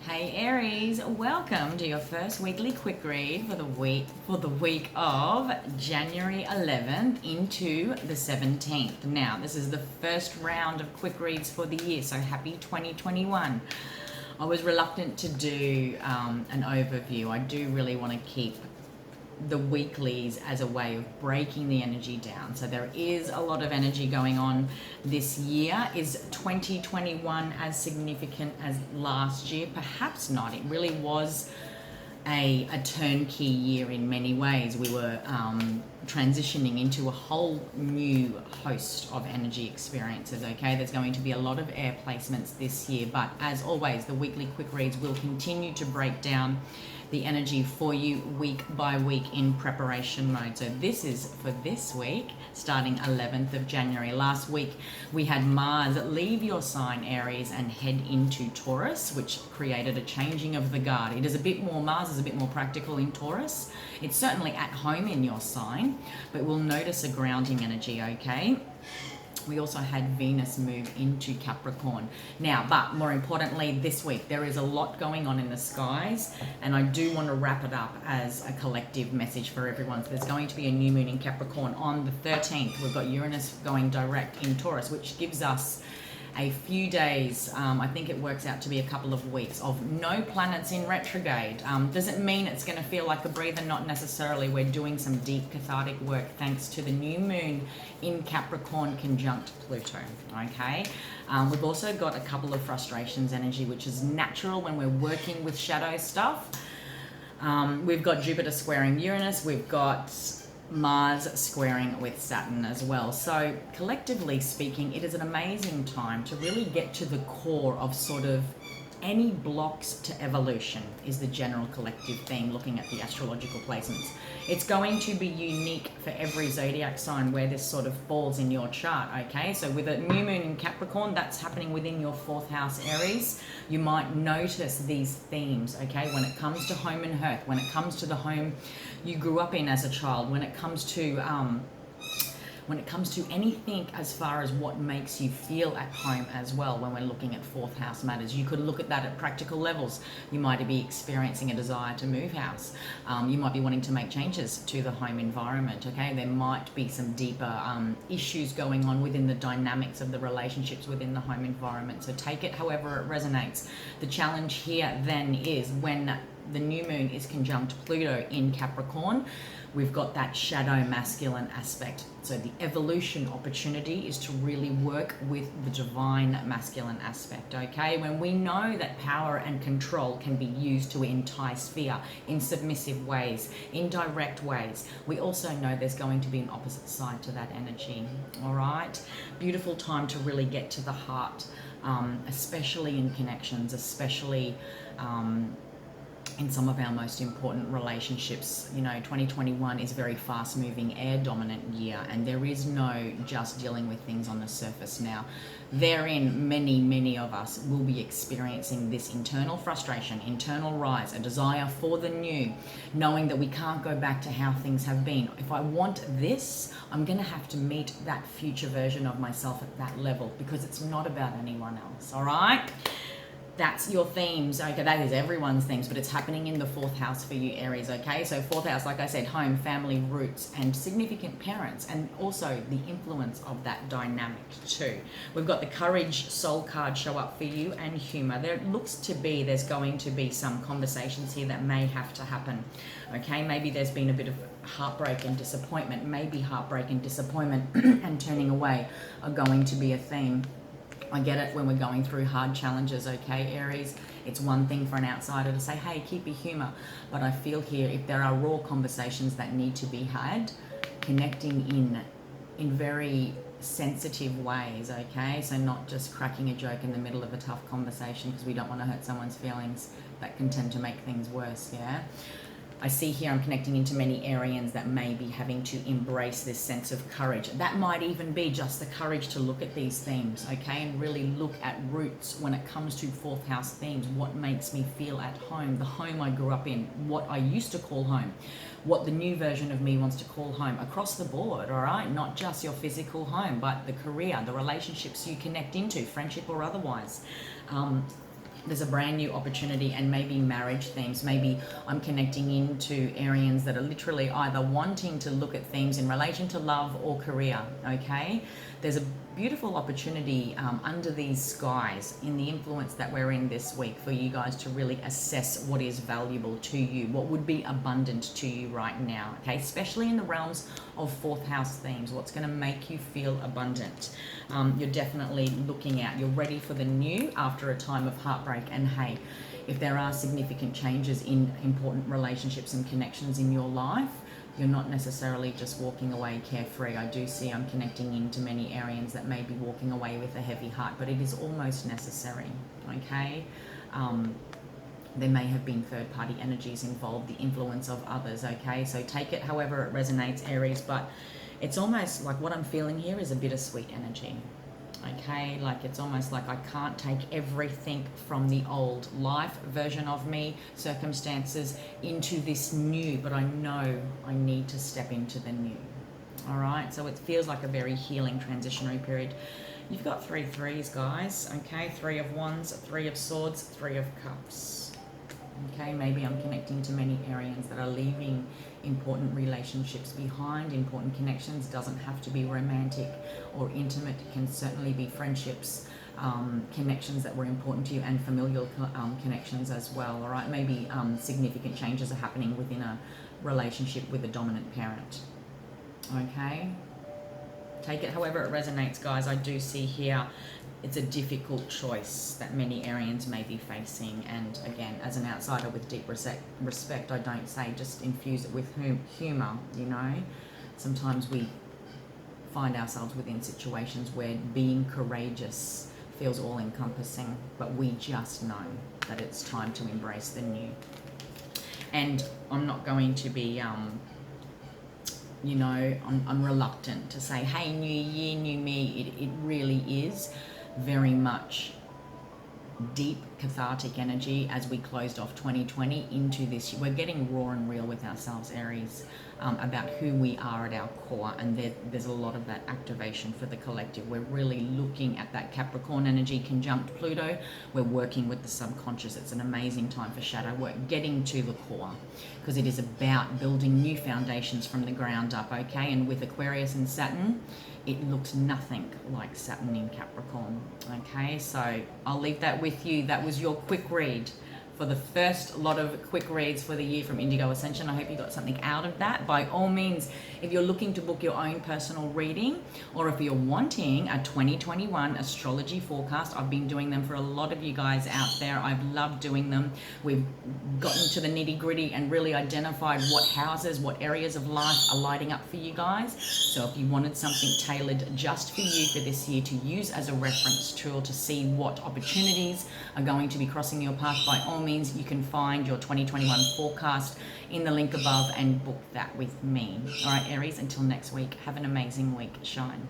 Hey Aries, welcome to your first weekly quick read for the week of January 11th into the 17th. Now, this is the first round of quick reads for the year, so happy 2021. I was reluctant to do an overview. I do really want to keep the weeklies as a way of breaking the energy down. So there is a lot of energy going on this year. Is 2021 as significant as last year? Perhaps not. It really was a turnkey year in many ways. We were transitioning into a whole new host of energy experiences, okay? There's going to be a lot of air placements this year, but as always, the weekly quick reads will continue to break down the energy for you week by week in preparation mode. So this is for this week, starting 11th of January. Last week, we had Mars leave your sign, Aries, and head into Taurus, which created a changing of the guard. It is a bit more, Mars is a bit more practical in Taurus. It's certainly at home in your sign, but we'll notice a grounding energy, okay? We also had Venus move into Capricorn. Now, but more importantly, this week, there is a lot going on in the skies, and I do want to wrap it up as a collective message for everyone. So there's going to be a new moon in Capricorn on the 13th. We've got Uranus going direct in Taurus, which gives us a few days, I think it works out to be a couple of weeks, of no planets in retrograde. Does it mean it's going to feel like a breather? Not necessarily. We're doing some deep cathartic work thanks to the new moon in Capricorn conjunct Pluto, okay? We've also got a couple of frustrations energy, which is natural when we're working with shadow stuff. We've got Jupiter squaring Uranus. We've got Mars squaring with Saturn as well. So collectively speaking, it is an amazing time to really get to the core of sort of any blocks to evolution is the general collective theme looking at the astrological placements. It's going to be unique for every zodiac sign where this sort of falls in your chart, okay? So with a new moon in Capricorn, that's happening within your 4th house, Aries. You might notice these themes, okay? When it comes to home and hearth, when it comes to the home you grew up in as a child, when it comes to anything as far as what makes you feel at home as well, when we're looking at 4th house matters. You could look at that at practical levels. You might be experiencing a desire to move house. You might be wanting to make changes to the home environment, okay? There might be some deeper issues going on within the dynamics of the relationships within the home environment. So take it however it resonates. The challenge here then is when the new moon is conjunct Pluto in Capricorn, we've got that shadow masculine aspect. So the evolution opportunity is to really work with the divine masculine aspect, okay? When we know that power and control can be used to entice fear in submissive ways, in direct ways, we also know there's going to be an opposite side to that energy, all right? Beautiful time to really get to the heart, especially in connections, especially in some of our most important relationships. You know, 2021 is a very fast-moving, air-dominant year, and there is no just dealing with things on the surface now. Therein, many of us will be experiencing this internal frustration, internal rise, a desire for the new, knowing that we can't go back to how things have been. If I want this, I'm going to have to meet that future version of myself at that level, because it's not about anyone else, all right? That's your themes, okay? That is everyone's themes, but it's happening in the 4th house for you, Aries, okay? So 4th house, like I said, home, family, roots, and significant parents, and also the influence of that dynamic too. We've got the Courage Soul card show up for you, and humor. There looks to be, there's going to be some conversations here that may have to happen, okay? Maybe there's been a bit of heartbreak and disappointment. Maybe heartbreak and disappointment and turning away are going to be a theme. I get it when we're going through hard challenges, okay, Aries? It's one thing for an outsider to say, hey, keep your humor. But I feel here, if there are raw conversations that need to be had, connecting in very sensitive ways, okay? So not just cracking a joke in the middle of a tough conversation because we don't want to hurt someone's feelings. That can tend to make things worse, yeah? I see here I'm connecting into many Arians that may be having to embrace this sense of courage. That might even be just the courage to look at these themes, okay, and really look at roots when it comes to 4th house themes. What makes me feel at home, the home I grew up in, what I used to call home, what the new version of me wants to call home, across the board, all right? Not just your physical home, but the career, the relationships you connect into, friendship or otherwise. there's a brand new opportunity, and maybe marriage themes. Maybe I'm connecting into Arians that are literally either wanting to look at themes in relation to love or career, okay? There's a beautiful opportunity under these skies in the influence that we're in this week for you guys to really assess what is valuable to you, what would be abundant to you right now, okay? Especially in the realms of fourth house themes, what's going to make you feel abundant. You're definitely looking out, you're ready for the new after a time of heartbreak. And hey, if there are significant changes in important relationships and connections in your life, you're not necessarily just walking away carefree. I do see I'm connecting into many Arians that may be walking away with a heavy heart, but it is almost necessary, okay? There may have been third-party energies involved, the influence of others, okay? So take it however it resonates, Aries, but it's almost like what I'm feeling here is a bittersweet energy, okay? Like it's almost like I can't take everything from the old life version of me, circumstances, into this new, but I know I need to step into the new, all right? So it feels like a very healing transitionary period. You've got 3 threes, guys, okay? 3 of Wands, 3 of Swords, 3 of Cups. Okay, maybe I'm connecting to many Arians that are leaving important relationships behind, important connections. Doesn't have to be romantic or intimate. It can certainly be friendships, connections that were important to you, and familial connections as well, all right? Maybe significant changes are happening within a relationship with a dominant parent, okay? Take it however it resonates, guys. I do see here it's a difficult choice that many Arians may be facing. And again, as an outsider with deep respect, I don't say just infuse it with humour, you know. Sometimes we find ourselves within situations where being courageous feels all-encompassing, but we just know that it's time to embrace the new. And I'm not going to be... you know, I'm reluctant to say, hey, new year, new me. It really is very much deep cathartic energy as we closed off 2020 into this year. We're getting raw and real with ourselves, Aries, about who we are at our core, and there's a lot of that activation for the collective. We're really looking at that Capricorn energy conjunct Pluto. We're working with the subconscious. It's an amazing time for shadow work, getting to the core, because it is about building new foundations from the ground up, okay? And with Aquarius and Saturn, it looks nothing like Saturn in Capricorn, okay? So I'll leave that with you. That was your quick read for the first lot of quick reads for the year from Indigo Ascension. I hope you got something out of that. By all means, if you're looking to book your own personal reading, or if you're wanting a 2021 astrology forecast, I've been doing them for a lot of you guys out there. I've loved doing them. We've gotten to the nitty-gritty and really identified what houses, what areas of life are lighting up for you guys. So if you wanted something tailored just for you for this year to use as a reference tool to see what opportunities are going to be crossing your path, by all means, you can find your 2021 forecast in the link above and book that with me. All right, Aries, until next week, have an amazing week. Shine.